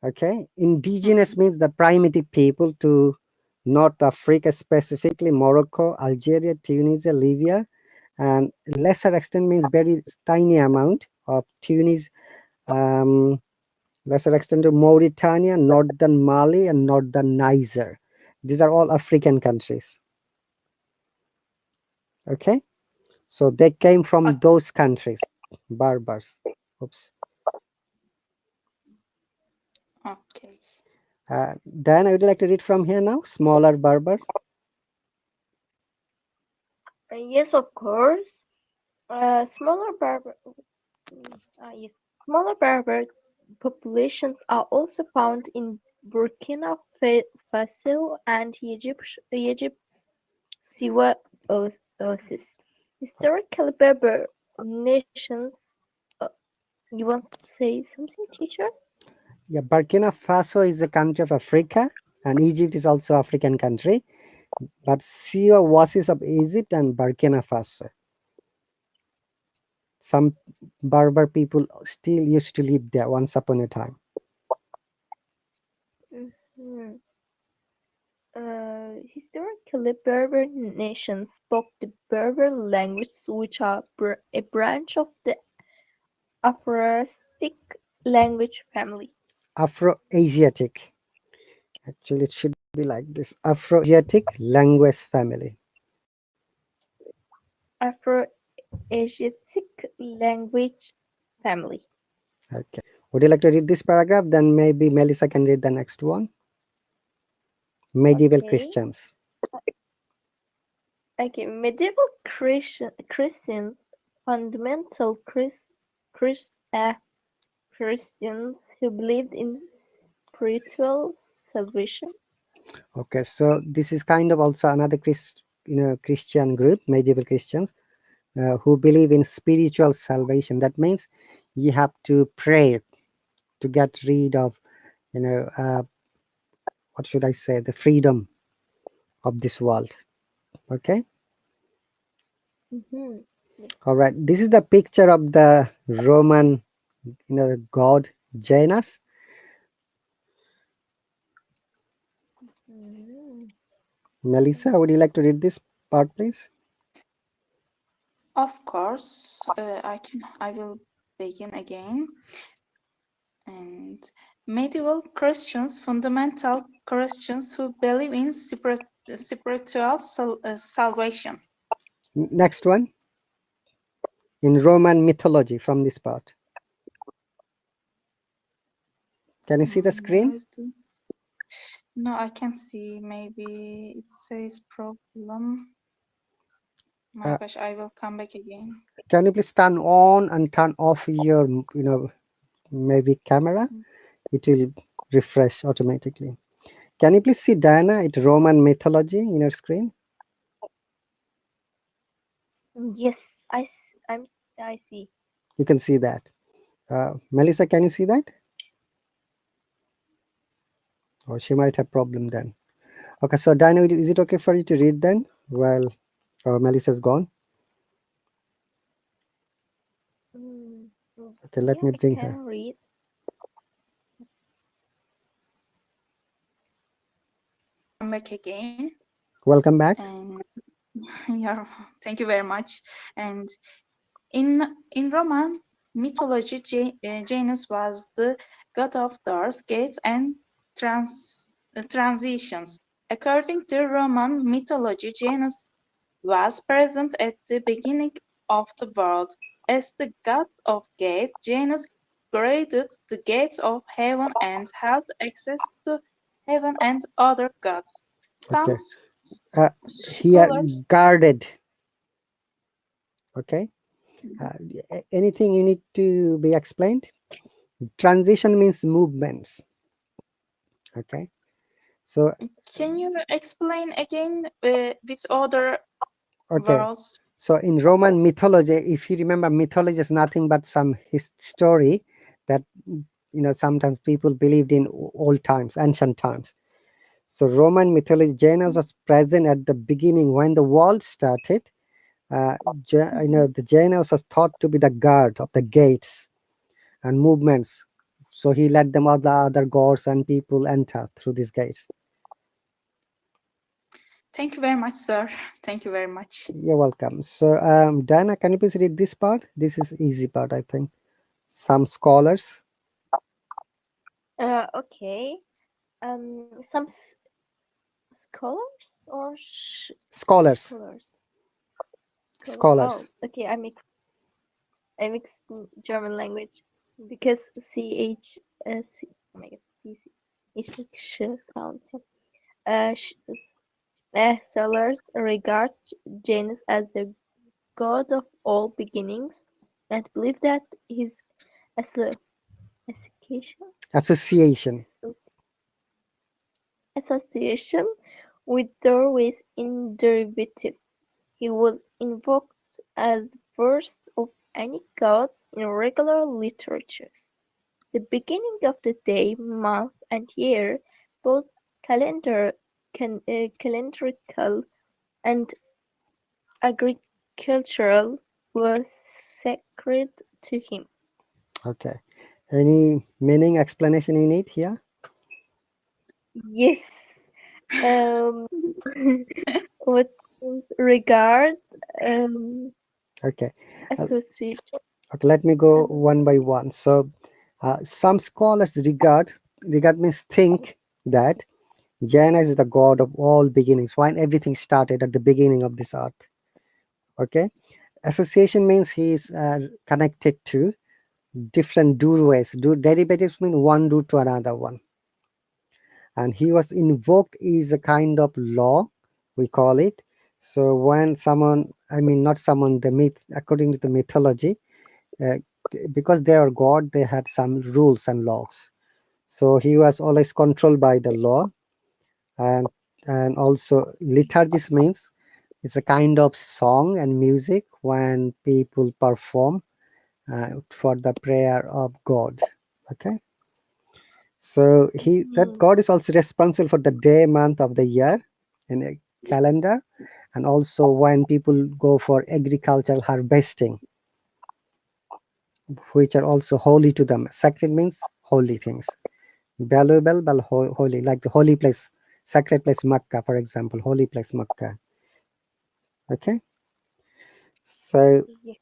A: Okay, indigenous means the primitive people to North Africa, specifically Morocco, Algeria, Tunisia, Libya, and lesser extent means very tiny amount of Tunis, lesser extent to Mauritania, northern Mali, and northern Niger. These are all African countries. Okay, so they came from those countries, Berbers. Oops.
D: okay.
A: Diana, would you like to read from here now? Smaller Berber.
B: Yes, of course. Smaller Berber, yes, smaller Berber populations are also found in Burkina Faso and Egypt's Siwa Oasis. Historically, Berber nations. Uh, you want to say something, teacher?
A: Yeah, Burkina Faso is a country of Africa, and Egypt is also African country. But Siwa Oasis of Egypt and Burkina Faso. Some Berber people still used to live there once upon a time.
B: Mhm. Historically, Berber nations spoke the Berber language, which are a branch of the Afroasiatic language family.
A: Afro-Asiatic. Actually, it should be like this: Afro-Asiatic language family.
B: Afroasiatic language family.
A: Okay. Would you like to read this paragraph? Then maybe Melissa can read the next one. Medieval
B: Okay.
A: Christians.
B: Okay. Medieval Christians, fundamental Christians who believed in spiritual salvation.
A: Okay, so this is kind of also another Christian group, medieval Christians, who believe in spiritual salvation. That means you have to pray to get rid of, what should I say, the freedom of this world. Okay.
B: Mm-hmm. Yes.
A: All right. This is the picture of the Roman, god Janus.
B: Mm-hmm.
A: Melissa, would you like to read this part, please?
D: Of course, I will begin again. And medieval Christians, fundamental Christians who believe in spiritual salvation.
A: Next one. In Roman mythology, from this part. Can you see the
D: Where
A: screen?
D: is the? No, I can see. Maybe it says problem. My
A: Uh,
D: gosh, I will come back again.
A: can you please turn on and turn off your, maybe camera? It will refresh automatically. Can you please see Diana? It's Roman mythology in your screen.
B: Yes, I see.
A: You can see that. Melissa, can you see that? Or she might have problem then. Okay, so Diana, is it okay for you to read then? Well, Melissa's gone.
B: Mm,
A: Okay, let
B: yeah,
A: me
B: I
A: bring her.
B: can read.
D: Come back again.
A: Welcome back.
D: And yeah, thank you very much. And in Roman mythology, Janus was the god of doors, gates, and transitions. According to Roman mythology, Janus was present at the beginning of the world. As the god of gates, Janus guarded the gates of heaven and held access to heaven and other gods. Some
A: Okay. Here,
D: scholars.
A: guarded. Okay. Anything you need to be explained? Transition means movements. Okay. So,
D: Can you explain again with other
A: okay.
D: words?
A: So in Roman mythology, if you remember, mythology is nothing but some story that sometimes people believed in old times, ancient times. So Roman mythology, Janus was present at the beginning when the world started.
D: Mhm.
A: The Janus was thought to be the guard of the gates and movements. So he let them other gods and people enter through these gates.
D: Thank you very much, sir. Thank you very much.
A: You're welcome. So Diana, can you please read this part? This is easy part, I think. Some scholars.
B: Okay. Some scholars or
A: Scholars.
B: scholars. Oh,
A: Scholars.
B: okay. I mix German language because oh my god, C H like sh sounds. Yeah. Scholars regard Janus as the god of all beginnings and believe that his asso- association
A: Association.
B: association with Thor is inderivative. He was invoked as the first of any gods in regular literatures. The beginning of the day, month, and year, both calendrical and agricultural, were sacred to him.
A: Okay. Any meaning explanation you need here?
B: Yes. Um, what regard
A: Okay. Uh,
B: association?
A: okay. Let me go one by one. So, some scholars regard means think that Janus is the god of all beginnings. Why everything started at the beginning of this earth. Okay. Association means he is connected to different doorways. Derivatives mean one root to another one. And he was invoked is a kind of law, we call it. So when someone, I mean not someone, the myth, according to the mythology, uh, because they are god, they had some rules and laws. So he was always controlled by the law. and and also liturgis means it's a kind of song and music when people perform for the prayer of God. Okay. So that
B: Mhm.
A: God is also responsible for the day, month of the year in a calendar, and also when people go for agricultural harvesting, which are also holy to them. Sacred means holy things. Valuable, but holy, like the holy place, sacred place Makkah, for example, holy place Makkah. Okay. So
B: Yes.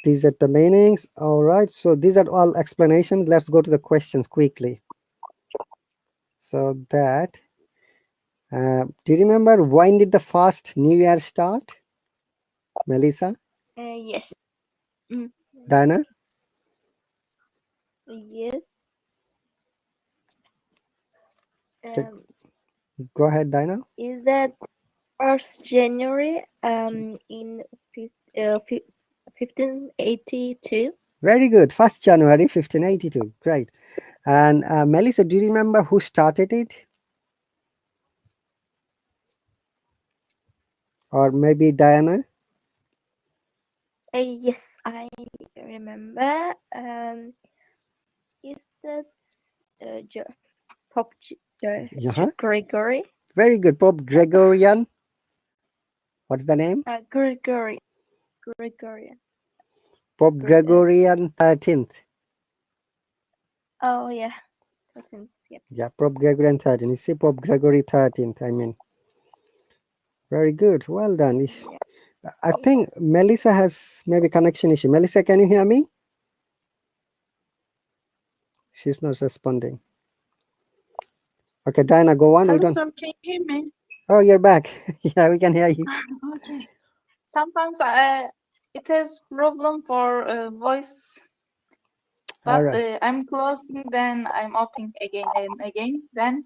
A: these are the meanings. All right. So these are all explanations. Let's go to the questions quickly. So that do you remember when did the first New Year start, Melissa,
B: Yes. Mm.
A: Diana?
B: Yes.
A: Okay,
B: Um,
A: go ahead, Diana.
B: is that 1st January in 1582?
A: Very good. 1st January 1582. Great. And Melissa, do you remember who started it? Or maybe Diana?
B: Yes, I remember. Is that Pope
A: Uh-huh.
B: Gregory?
A: Very good. Pope Gregorian. What's the name?
B: Gregorian.
A: Pope Gregorian 13th.
B: Oh yeah, 13th. Yep.
A: Yeah, Pope Gregorian 13th. You see, Pope Gregory 13th. I mean, very good. Well done.
B: Yeah.
A: I think Melissa has maybe connection issue. Melissa, can you hear me? She's not responding. Okay, Diana, go on. We
D: Hello,
A: don't.
D: sir. Can you hear me?
A: Oh, you're back. Yeah, we can hear you.
D: Okay. Sometimes it has problem for voice,
A: All
D: but
A: right,
D: I'm closing, then I'm opening again and again. Then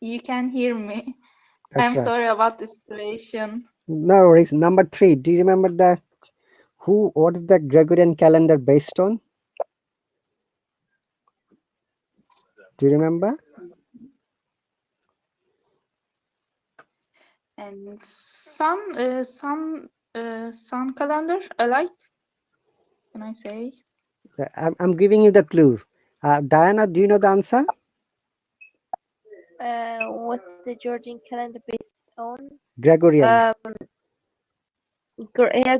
D: you can hear me.
A: that's
D: I'm
A: right.
D: sorry about the situation.
A: No worries. Number 3. Do you remember the who? What is the Gregorian calendar based on? Do you remember?
D: And sun calendar alike. Can I say?
A: I'm giving you the clue. Diana, do you know the answer?
B: What's the Georgian calendar based on?
A: Gregorian.
B: Um, yeah,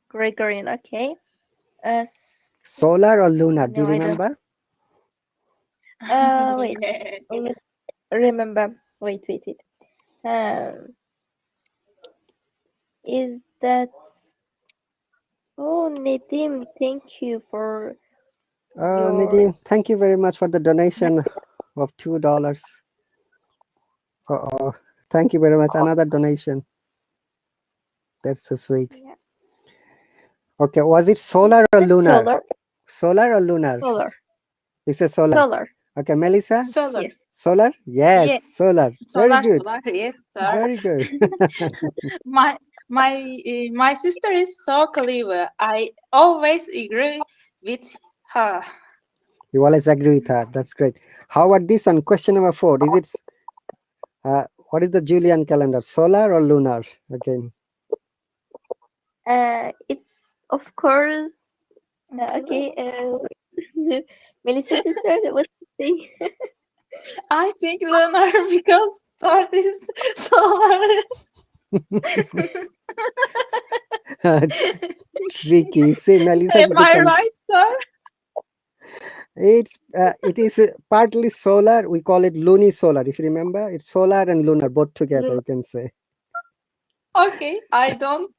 B: Gregorian. Okay. Uh,
A: Solar or lunar? Do you
B: no, I don't.
A: remember?
B: Wait.
D: Yeah.
B: Let me remember. Wait. Um, is that? Oh, Nedim, thank you for your.
A: Nadeem, thank you very much for the donation of $2. Uh-oh. Thank you very much. Another donation. That's so sweet.
B: Yeah.
A: Okay, was it solar or
B: That's
A: lunar?
B: solar.
A: Solar or lunar?
B: Solar.
A: You say solar.
B: Solar.
A: Okay, Melissa?
D: Solar.
B: Yes.
A: Solar?
D: Yeah,
A: Yes, solar. Very
D: solar,
A: good.
D: solar. Yes, sir.
A: Very good.
D: My my sister is so clever. I always agree with her.
A: You always agree with her. That's great. How about this one? Question number 4. Is it what is the Julian calendar? Solar or lunar? Again.
B: It's of course okay. Melissa sister, what's the thing?
D: I think lunar because Earth is solar.
A: It's tricky. See, Melissa is
D: Am
A: a bit
D: I right, sir?
A: it is partly solar. We call it lunisolar. If you remember, it's solar and lunar both together. You can say.
D: Okay, I don't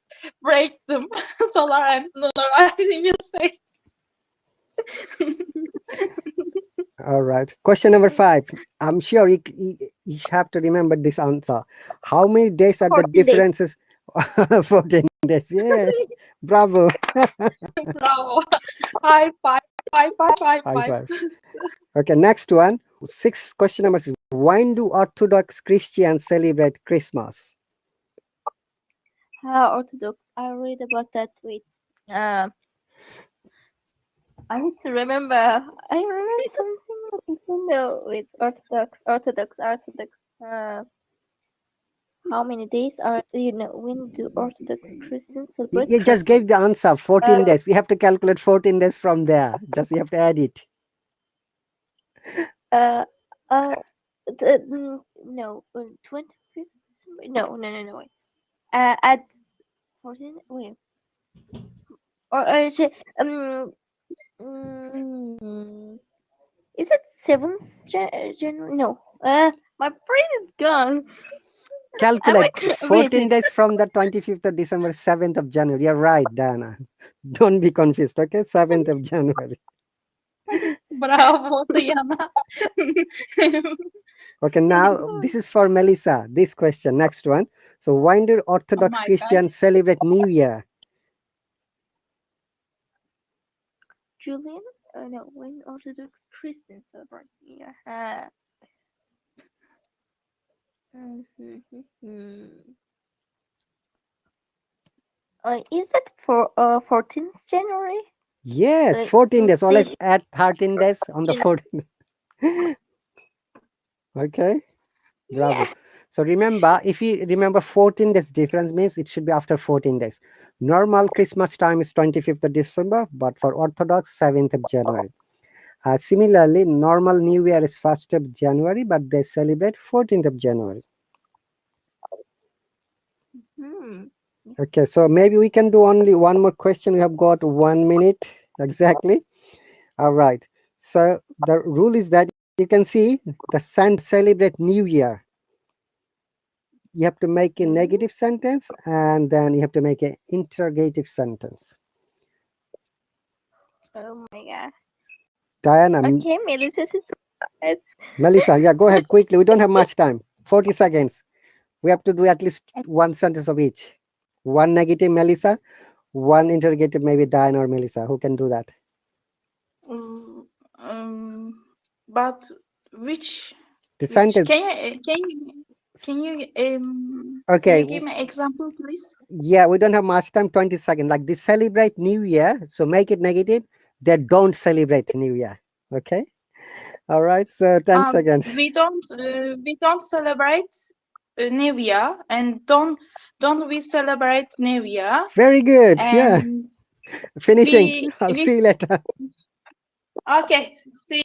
D: break them. Solar and lunar. I will say.
A: All right. Question number 5. I'm sure you have to remember this answer. How many days are the
B: 14 days.
A: differences? 14 days. Yeah. Bravo.
D: Bravo. High five, five, five, five,
A: High
D: five.
A: five. Okay. Next one. Question number 6. When do Orthodox Christians celebrate Christmas?
B: Orthodox. I read about that. Wait. Uh, I need to remember. I remember something. No, with Orthodox. How many days are when do Orthodox Christians celebrate
A: You just gave
B: Christmas?
A: the answer. 14 days. You have to calculate 14 days from there. Just you have to add it.
B: Uh, no, 25th December. No. Wait. At 14. Wait. Or is it 7th January? No. My brain is gone. Am I
A: Calculate
B: wait?
A: 14 days from the 25th of December, 7th of January. You're right, Diana. Don't be confused, okay? 7th of January.
D: Bravo, Diana.
A: Okay, now this is for Melissa. This question, next one. So, when do
D: Oh
A: Orthodox
D: my God.
A: Christians celebrate New Year?
B: Julian? No. When Orthodox Christians celebrate New Year? Is it for 14th January?
A: Yes,
B: The
A: 14 days. Always
B: the
A: add 13 days on the 14th. Okay, bravo.
B: yeah.
A: So remember, if you remember 14 days difference means it should be after 14 days. Normal Christmas time is 25th of December, but for Orthodox, 7th of January. Similarly, normal New Year is 1st of January, but they celebrate 14th of January.
B: Hmm.
A: Okay, so maybe we can do only one more question. We have got 1 minute exactly. All right. So the rule is that you can see the celebrate New Year. You have to make a negative sentence and then you have to make an interrogative sentence.
B: Oh my god.
A: Diana,
B: Okay, Melissa says
A: Melissa, yeah, go ahead quickly. We don't have much time. 40 seconds. We have to do at least one sentence of each. One negative, Melissa. One interrogative, maybe Diana or Melissa. Who can do that?
D: Mm, but which
A: The
D: which
A: sentence.
D: can
A: Okay.
D: you give me example, please?
A: Yeah, we don't have much time. 20 seconds. Like they celebrate New Year. So make it negative. They don't celebrate New Year. Okay. All right. So 10 seconds.
D: We don't celebrate New Year, and don't we celebrate New Year?
A: Very good. Yeah.
D: And
A: Finishing. I'll
D: we
A: see you later.
D: okay. See